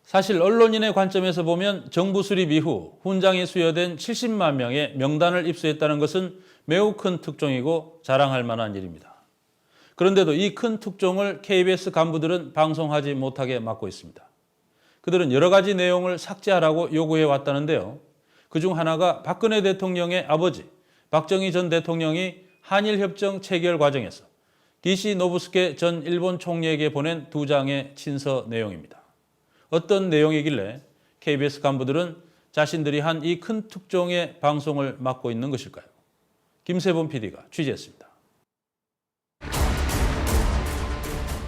사실 언론인의 관점에서 보면 정부 수립 이후 훈장이 수여된 70만 명의 명단을 입수했다는 것은 매우 큰 특종이고 자랑할 만한 일입니다. 그런데도 이 큰 특종을 KBS 간부들은 방송하지 못하게 막고 있습니다. 그들은 여러 가지 내용을 삭제하라고 요구해 왔다는데요. 그중 하나가 박근혜 대통령의 아버지 박정희 전 대통령이 한일협정 체결 과정에서 기시 노부스케 전 일본 총리에게 보낸 2장의 친서 내용입니다. 어떤 내용이길래 KBS 간부들은 자신들이 한 이 큰 특종의 방송을 막고 있는 것일까요? 김세범 PD가 취재했습니다.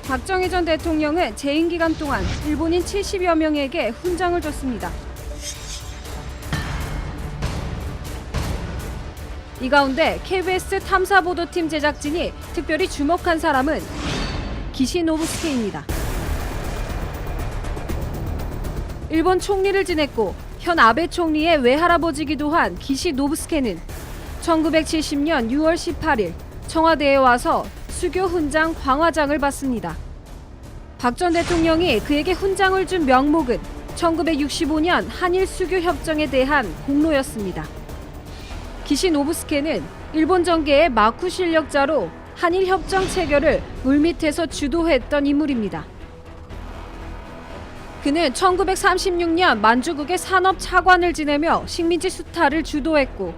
박정희 전 대통령은 재임 기간 동안 일본인 70여 명에게 훈장을 줬습니다. 이 가운데 KBS 탐사보도팀 제작진이 특별히 주목한 사람은 기시 노부스케입니다. 일본 총리를 지냈고 현 아베 총리의 외할아버지기도 한 기시 노부스케는 1970년 6월 18일 청와대에 와서 수교 훈장 광화장을 받습니다. 박 전 대통령이 그에게 훈장을 준 명목은 1965년 한일 수교 협정에 대한 공로였습니다. 기시 노부스케는 일본 정계의 마쿠 실력자로 한일 협정 체결을 물밑에서 주도했던 인물입니다. 그는 1936년 만주국의 산업 차관을 지내며 식민지 수탈을 주도했고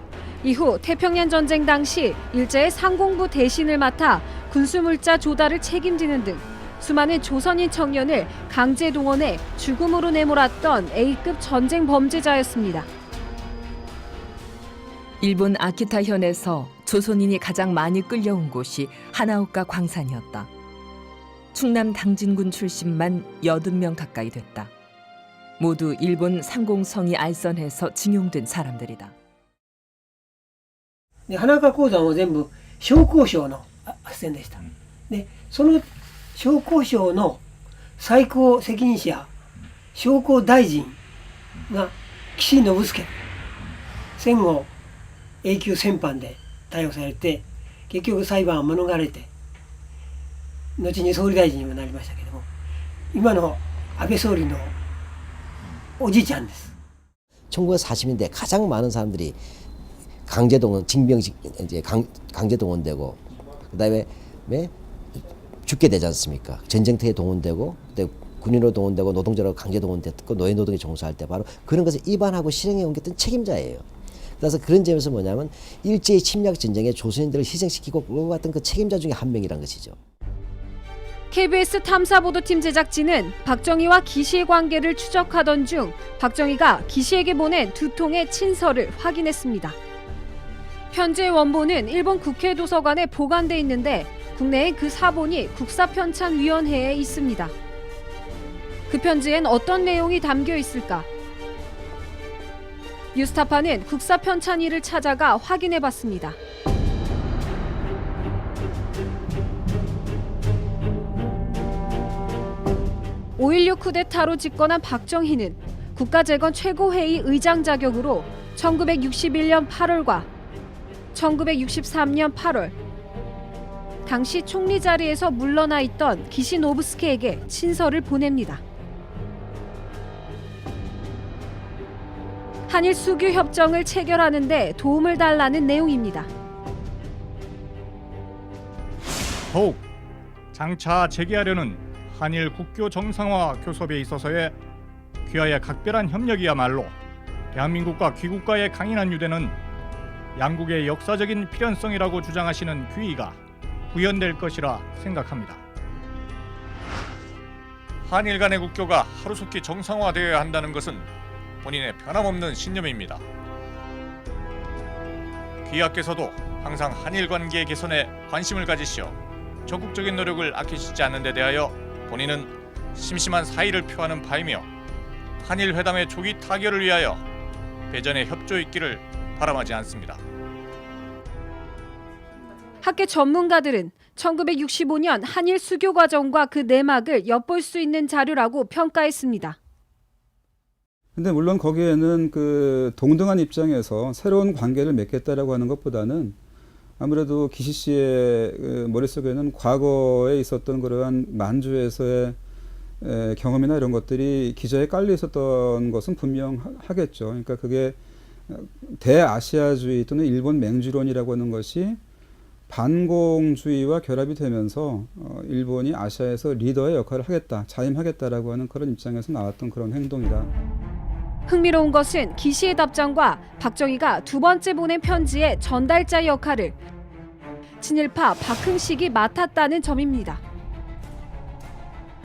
이후 태평양 전쟁 당시 일제의 상공부 대신을 맡아 군수물자 조달을 책임지는 등 수많은 조선인 청년을 강제 동원해 죽음으로 내몰았던 A급 전쟁 범죄자였습니다. 일본 아키타현에서 조선인이 가장 많이 끌려온 곳이 하나오카 광산이었다. 충남 당진군 출신만 80명 가까이 됐다. 모두 일본 상공성이 알선해서 징용된 사람들이다. 花岡鉱山は全部商工省の斡旋でした。で、その商工省の最高責任者、商工大臣が岸信介。戦後永久戦犯で逮捕されて、結局裁判は免れて、後に総理大臣にもなりましたけども、今の安倍総理のおじいちゃんです。 1940년대 가장 많은 사람들이 강제동원, 징병식 이제 강제동원되고 그다음에 죽게 되지 않습니까? 전쟁터에 동원되고 그때 군인으로 동원되고 노동자로 강제동원됐고 노예노동에 종사할 때 바로 그런 것을 입안하고 실행해 옮겼던 책임자예요. 그래서 그런 점에서 뭐냐면 일제의 침략 전쟁에 조선인들을 희생시키고 끌어갔던 그 책임자 중에 한 명이란 것이죠. KBS 탐사보도팀 제작진은 박정희와 기시의 관계를 추적하던 중 박정희가 기시에게 보낸 2통의 친서를 확인했습니다. 편지의 원본은 일본 국회 도서관에 보관돼 있는데 국내엔 그 사본이 국사편찬위원회에 있습니다. 그 편지엔 어떤 내용이 담겨 있을까? 뉴스타파는 국사편찬위를 찾아가 확인해봤습니다. (5.16) 쿠데타로 집권한 박정희는 국가재건 최고회의 의장 자격으로 1961년 8월과 1963년 8월 당시 총리 자리에서 물러나 있던 기시 노부스케에게 친서를 보냅니다. 한일 수교 협정을 체결하는 데 도움을 달라는 내용입니다. 더욱 장차 재개하려는 한일 국교 정상화 교섭에 있어서의 귀하의 각별한 협력이야말로 대한민국과 귀국가의 강인한 유대는 양국의 역사적인 필연성이라고 주장하시는 귀의가 구현될 것이라 생각합니다. 한일 간의 국교가 하루속히 정상화되어야 한다는 것은 본인의 변함없는 신념입니다. 귀하께서도 항상 한일 관계의 개선에 관심을 가지시어 적극적인 노력을 아끼시지 않는 데 대하여 본인은 심심한 사의를 표하는 바이며 한일 회담의 조기 타결을 위하여 배전에 협조 있기를 바람하지 않습니다. 학계 전문가들은 1965년 한일 수교 과정과 그 내막을 엿볼 수 있는 자료라고 평가했습니다. 근데 물론 거기에는 그 동등한 입장에서 새로운 관계를 맺겠다라고 하는 것보다는 아무래도 기시 씨의 그 머릿속에는 과거에 있었던 그러한 만주에서의 경험이나 이런 것들이 기저에 깔려 있었던 것은 분명하겠죠. 그러니까 그게 대아시아주의 또는 일본 맹주론이라고 하는 것이 반공주의와 결합이 되면서 일본이 아시아에서 리더의 역할을 하겠다, 자임하겠다라고 하는 그런 입장에서 나왔던 그런 행동이다. 흥미로운 것은 기시의 답장과 박정희가 두 번째 보낸 편지의 전달자 역할을 친일파 박흥식이 맡았다는 점입니다.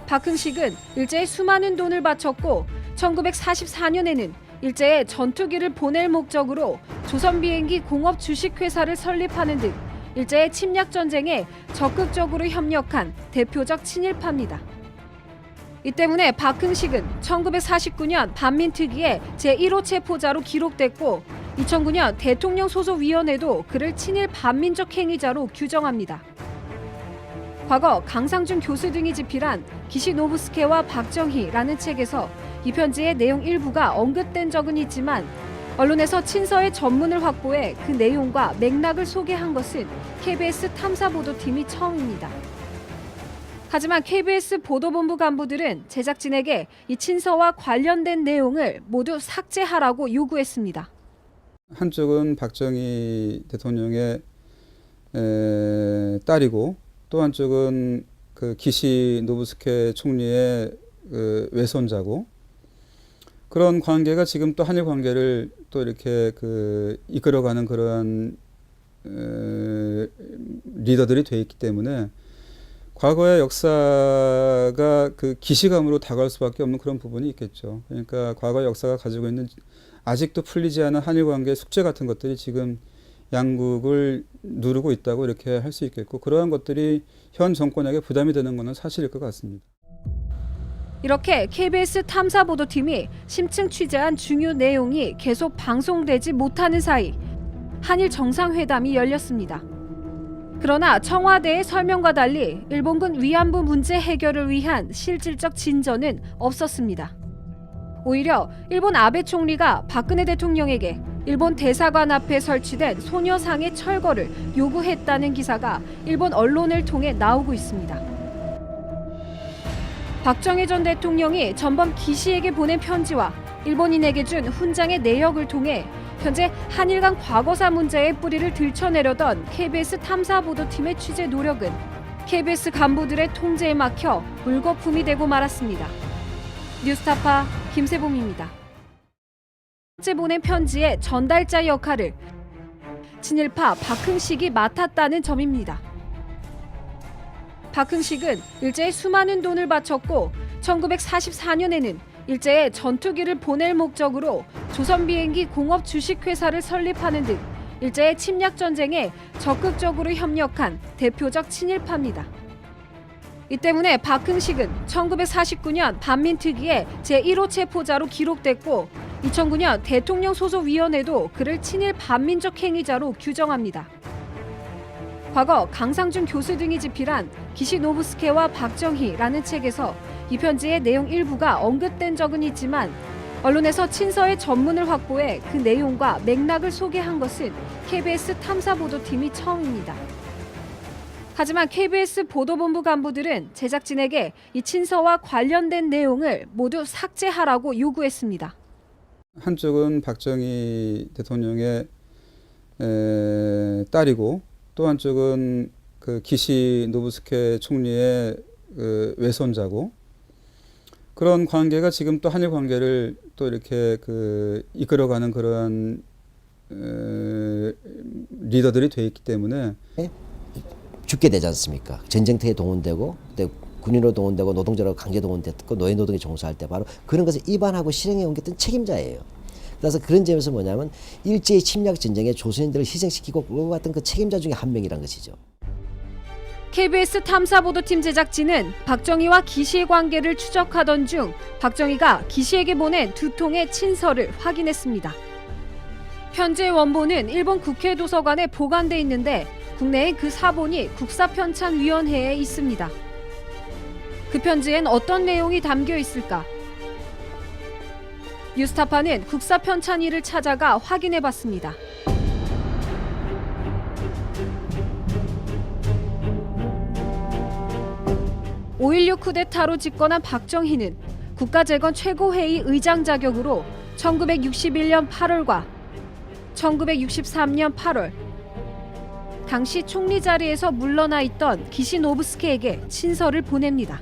박흥식은 일제에 수많은 돈을 바쳤고 1944년에는 일제에 전투기를 보낼 목적으로 조선 비행기 공업 주식회사를 설립하는 등 일제의 침략 전쟁에 적극적으로 협력한 대표적 친일파입니다. 이 때문에 박흥식은 1949년 반민특위의 제1호 체포자로 기록됐고 2009년 대통령 소속위원회도 그를 친일 반민족 행위자로 규정합니다. 과거 강상준 교수 등이 집필한 기시노부스케와 박정희라는 책에서 이 편지의 내용 일부가 언급된 적은 있지만 언론에서 친서의 전문을 확보해 그 내용과 맥락을 소개한 것은 KBS 탐사보도팀이 처음입니다. 하지만 KBS 보도본부 간부들은 제작진에게 이 친서와 관련된 내용을 모두 삭제하라고 요구했습니다. 한쪽은 박정희 대통령의 딸이고 또 한쪽은 그 기시 노부스케 총리의 외손자고 그런 관계가 지금 또 한일 관계를 또 이렇게 이끌어가는 그런 리더들이 돼 있기 때문에 과거의 역사가 그 기시감으로 다가올 수밖에 없는 그런 부분이 있겠죠. 그러니까 과거의 역사가 가지고 있는 아직도 풀리지 않은 한일 관계의 숙제 같은 것들이 지금 양국을 누르고 있다고 이렇게 할 수 있겠고 그러한 것들이 현 정권에게 부담이 되는 것은 사실일 것 같습니다. 이렇게 KBS 탐사보도팀이 심층 취재한 중요 내용이 계속 방송되지 못하는 사이 한일 정상회담이 열렸습니다. 그러나 청와대의 설명과 달리 일본군 위안부 문제 해결을 위한 실질적 진전은 없었습니다. 오히려 일본 아베 총리가 박근혜 대통령에게 일본 대사관 앞에 설치된 소녀상의 철거를 요구했다는 기사가 일본 언론을 통해 나오고 있습니다. 박정희 전 대통령이 전범 기시에게 보낸 편지와 일본인에게 준 훈장의 내역을 통해 현재 한일 간 과거사 문제의 뿌리를 들춰내려던 KBS 탐사보도팀의 취재 노력은 KBS 간부들의 통제에 막혀 물거품이 되고 말았습니다. 뉴스타파 김세봉입니다. 번째 보낸 편지의 전달자 역할을 친일파 박흥식이 맡았다는 점입니다. 박흥식은 일제에 수많은 돈을 바쳤고 1944년에는 일제에 전투기를 보낼 목적으로 조선 비행기 공업 주식회사를 설립하는 등 일제의 침략 전쟁에 적극적으로 협력한 대표적 친일파입니다. 이 때문에 박흥식은 1949년 반민특위의 제1호 체포자로 기록됐고 2009년 대통령 소속위원회도 그를 친일 반민족 행위자로 규정합니다. 과거 강상준 교수 등이 집필한 기시노부스케와 박정희라는 책에서 이 편지의 내용 일부가 언급된 적은 있지만 언론에서 친서의 전문을 확보해 그 내용과 맥락을 소개한 것은 KBS 탐사보도팀이 처음입니다. 하지만 KBS 보도본부 간부들은 제작진에게 이 친서와 관련된 내용을 모두 삭제하라고 요구했습니다. 한쪽은 박정희 대통령의 딸이고 또 한쪽은 그 기시 노부스케 총리의 외손자고 그런 관계가 지금 또 한일 관계를 또 이렇게 이끌어가는 그런 리더들이 돼 있기 때문에 죽게 되지 않습니까? 전쟁터에 동원되고 그때 군인으로 동원되고 노동자로 강제 동원됐고 노예 노동에 종사할 때 바로 그런 것을 입안하고 실행해 옮겼던 책임자예요. 그래서 그런 점에서 뭐냐면 일제의 침략 전쟁에 조선인들을 희생시키고 끌고 갔던 그 책임자 중에 한 명이란 것이죠. KBS 탐사보도팀 제작진은 박정희와 기시의 관계를 추적하던 중 박정희가 기시에게 보낸 두 통의 친서를 확인했습니다. 편지의 원본은 일본 국회 도서관에 보관돼 있는데 국내엔 그 사본이 국사편찬위원회에 있습니다. 그 편지엔 어떤 내용이 담겨 있을까? 뉴스타파는 국사편찬위를 찾아가 확인해봤습니다. 5.16 쿠데타로 집권한 박정희는 국가재건 최고회의 의장 자격으로 1961년 8월과 1963년 8월 당시 총리 자리에서 물러나 있던 기시노부스케에게 친서를 보냅니다.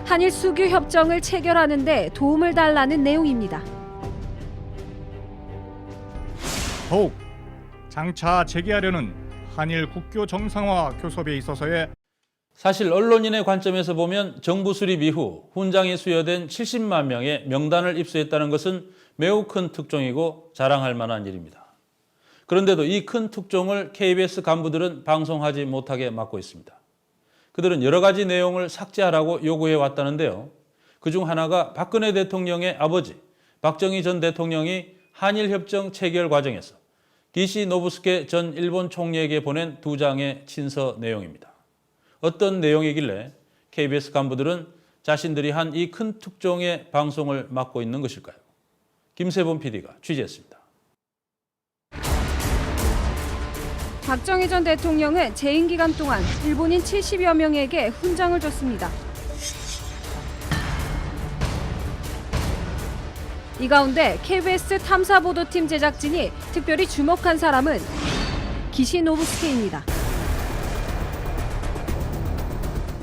한일 수교 협정을 체결하는 데 도움을 달라는 내용입니다. 더욱 장차 재개하려는 한일 국교 정상화 교섭에 있어서의 사실 언론인의 관점에서 보면 정부 수립 이후 훈장이 수여된 70만 명의 명단을 입수했다는 것은 매우 큰 특종이고 자랑할 만한 일입니다. 그런데도 이 큰 특종을 KBS 간부들은 방송하지 못하게 막고 있습니다. 그들은 여러 가지 내용을 삭제하라고 요구해 왔다는데요. 그중 하나가 박근혜 대통령의 아버지 박정희 전 대통령이 한일협정 체결 과정에서 기시노부스케 전 일본 총리에게 보낸 2장의 친서 내용입니다. 어떤 내용이길래 KBS 간부들은 자신들이 한 이 큰 특종의 방송을 막고 있는 것일까요? 김세범 PD가 취재했습니다. 박정희 전 대통령은 재임 기간 동안 일본인 70여 명에게 훈장을 줬습니다. 이 가운데 KBS 탐사보도팀 제작진이 특별히 주목한 사람은 기시노부스케입니다.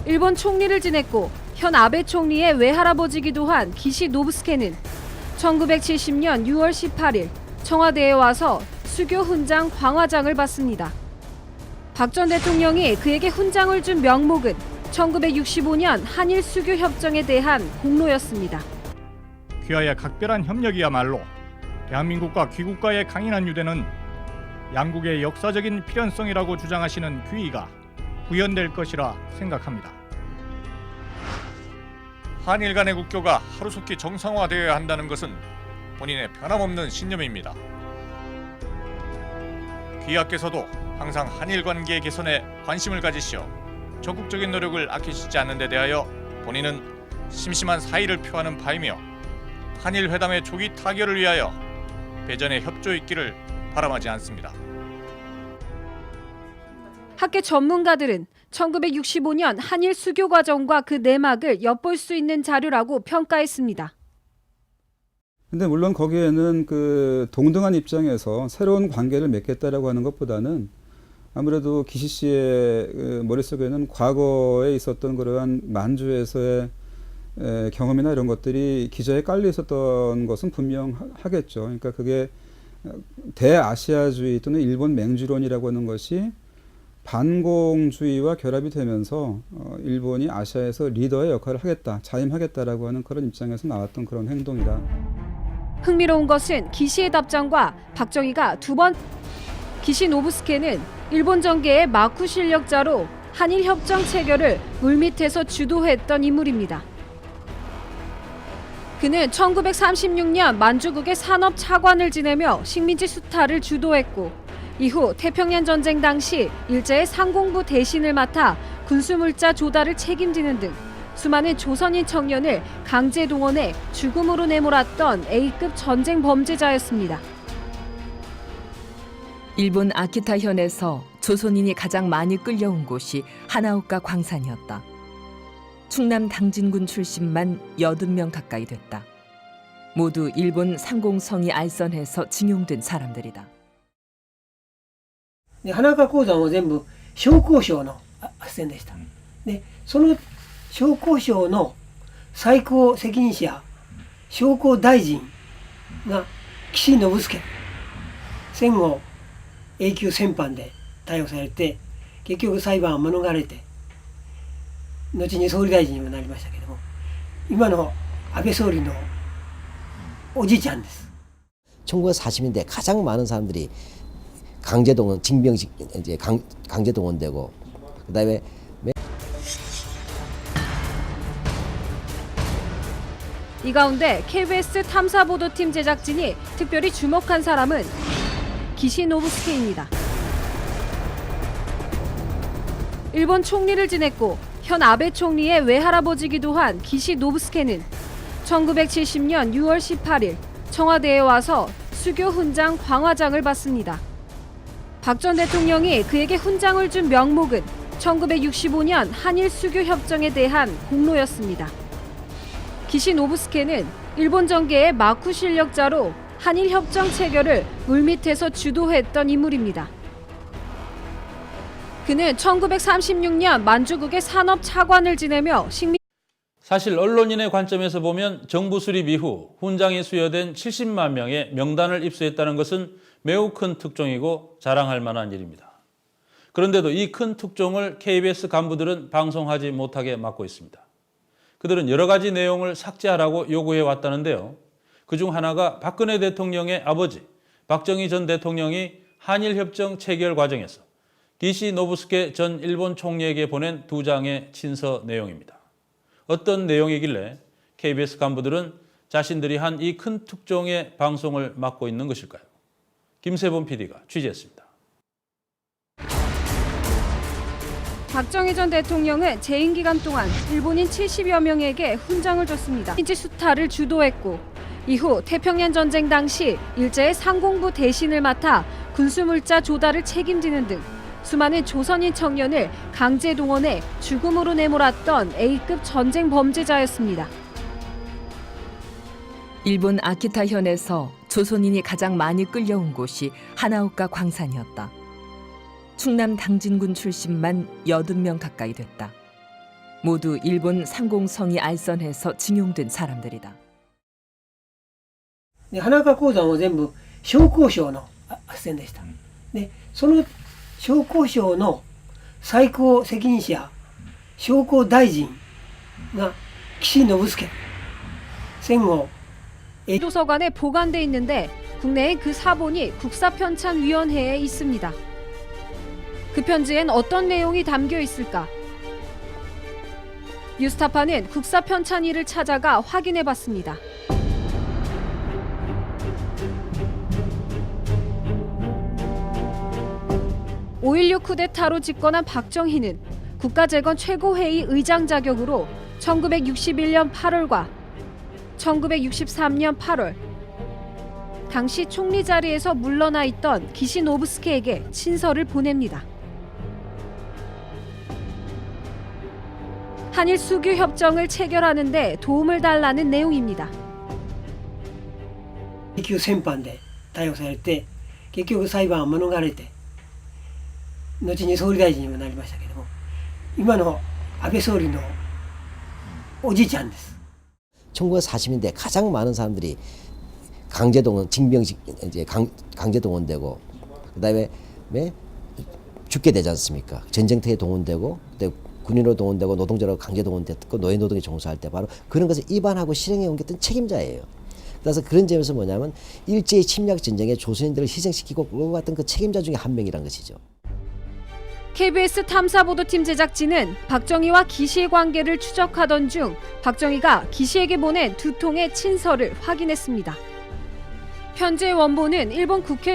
일본 총리를 지냈고 현 아베 총리의 외할아버지기도 한 기시노부스케는 1970년 6월 18일 청와대에 와서 수교 훈장 광화장을 받습니다. 박 전 대통령이 그에게 훈장을 준 명목은 1965년 한일 수교 협정에 대한 공로였습니다. 귀하의 각별한 협력이야말로 대한민국과 귀국가의 강인한 유대는 양국의 역사적인 필연성이라고 주장하시는 귀의가 구현될 것이라 생각합니다. 한일 간의 국교가 하루속히 정상화되어야 한다는 것은 본인의 변함없는 신념입니다. 귀하께서도 항상 한일 관계 개선에 관심을 가지시어 적극적인 노력을 아끼시지 않는 데 대하여 본인은 심심한 사의를 표하는 바이며 한일 회담의 조기 타결을 위하여 배전의 협조 있기를 바람하지 않습니다. 학계 전문가들은 1965년 한일 수교 과정과 그 내막을 엿볼 수 있는 자료라고 평가했습니다. 근데 물론 거기에는 그 동등한 입장에서 새로운 관계를 맺겠다라고 하는 것보다는 아무래도 기시 씨의 그 머릿속에는 과거에 있었던 그러한 만주에서의 경험이나 이런 것들이 기저에 깔려 있었던 것은 분명하겠죠. 그러니까 그게 대아시아주의 또는 일본 맹주론이라고 하는 것이 반공주의와 결합이 되면서 일본이 아시아에서 리더의 역할을 하겠다, 자임하겠다라고 하는 그런 입장에서 나왔던 그런 행동이다. 흥미로운 것은 기시의 답장과 박정희가 두 번 기시노부스케는 일본 정계의 마쿠 실력자로 한일 협정 체결을 물밑에서 주도했던 인물입니다. 그는 1936년 만주국의 산업 차관을 지내며 식민지 수탈을 주도했고 이후 태평양 전쟁 당시 일제의 상공부 대신을 맡아 군수물자 조달을 책임지는 등 수많은 조선인 청년을 강제 동원해 죽음으로 내몰았던 A급 전쟁 범죄자였습니다. 일본 아키타현에서 조선인이 가장 많이 끌려온 곳이 하나오카 광산이었다. 충남 당진군 출신만 80명 가까이 됐다. 모두 일본 상공성이 알선해서 징용된 사람들이다. で花川鉱山も全部商工省の斡旋でした。でその商工省の最高責任者商工大臣が岸信介、戦後永久戦犯で逮捕されて結局裁判を免れて後に総理大臣にもなりましたけども、今の安倍総理のおじいちゃんです。 1940년대 가장 많은 사람들이 강제동원, 징병식 이제 강제동원되고 그다음에 이 가운데 KBS 탐사보도팀 제작진이 특별히 주목한 사람은 기시노부스케입니다. 일본 총리를 지냈고 현 아베 총리의 외할아버지기도 한 기시노부스케는 1970년 6월 18일 청와대에 와서 수교 훈장 광화장을 받습니다. 박 전 대통령이 그에게 훈장을 준 명목은 1965년 한일 수교 협정에 대한 공로였습니다. 기시 노부스케는 일본 정계의 마쿠 실력자로 한일 협정 체결을 물밑에서 주도했던 인물입니다. 그는 1936년 만주국의 산업 차관을 지내며 사실 언론인의 관점에서 보면 정부 수립 이후 훈장이 수여된 70만 명의 명단을 입수했다는 것은 매우 큰 특종이고 자랑할 만한 일입니다. 그런데도 이 큰 특종을 KBS 간부들은 방송하지 못하게 막고 있습니다. 그들은 여러 가지 내용을 삭제하라고 요구해 왔다는데요. 그중 하나가 박근혜 대통령의 아버지 박정희 전 대통령이 한일협정 체결 과정에서 기시 노부스케 전 일본 총리에게 보낸 2장의 친서 내용입니다. 어떤 내용이길래 KBS 간부들은 자신들이 한 이 큰 특종의 방송을 막고 있는 것일까요? 김세범 PD가 취재했습니다. 박정희 전 대통령은 재임 기간 동안 일본인 70여 명에게 훈장을 줬습니다. 인지 수탈을 주도했고 이후 태평양 전쟁 당시 일제의 상공부 대신을 맡아 군수물자 조달을 책임지는 등 수많은 조선인 청년을 강제 동원해 죽음으로 내몰았던 A급 전쟁 범죄자였습니다. 일본 아키타현에서 조선인이 가장 많이 끌려온 곳이 하나오카 광산이었다. 충남 당진군 출신만 80명 가까이 됐다. 모두 일본 상공성이 알선해서 징용된 사람들이다. で花岡鉱山は全部商工省の斡旋でした。でその商工省の最高責任者商工大臣が岸信介戦後 도서관에 보관돼 있는데 국내에 그 사본이 국사편찬위원회에 있습니다. 그 편지엔 어떤 내용이 담겨 있을까? 뉴스타파는 국사편찬위를 찾아가 확인해봤습니다. (5.16) 쿠데타로 집권한 박정희는 국가재건 최고회의 의장 자격으로 1961년 8월과 1963년 8월 당시 총리 자리에서 물러나 있던 기시 노부스케에게 친서를 보냅니다. 한일 수교 협정을 체결하는 데 도움을 달라는 내용입니다. 結局戦犯で逮捕されて結局裁判を免れて後に総理大臣にもなりましたけども今の安倍総理のおじいちゃんです。 1940년대 가장 많은 사람들이 강제동원, 징병식 이제 강제동원되고 그다음에 죽게 되지 않습니까? 전쟁터에 동원되고 그때 군인으로 동원되고 노동자로 강제동원됐고 노예노동에 종사할 때 바로 그런 것을 입안하고 실행해 옮겼던 책임자예요. 그래서 그런 점에서 뭐냐면 일제의 침략 전쟁에 조선인들을 희생시키고 끌고 갔던 그 책임자 중에 한 명이란 것이죠. KBS 탐사보도팀 제작진은 박정희와 기시의 관계를 추적하던 중 박정희가 기시에게 보낸 2통의 친서를 확인했습니다. 편지의 원본은 일본 국회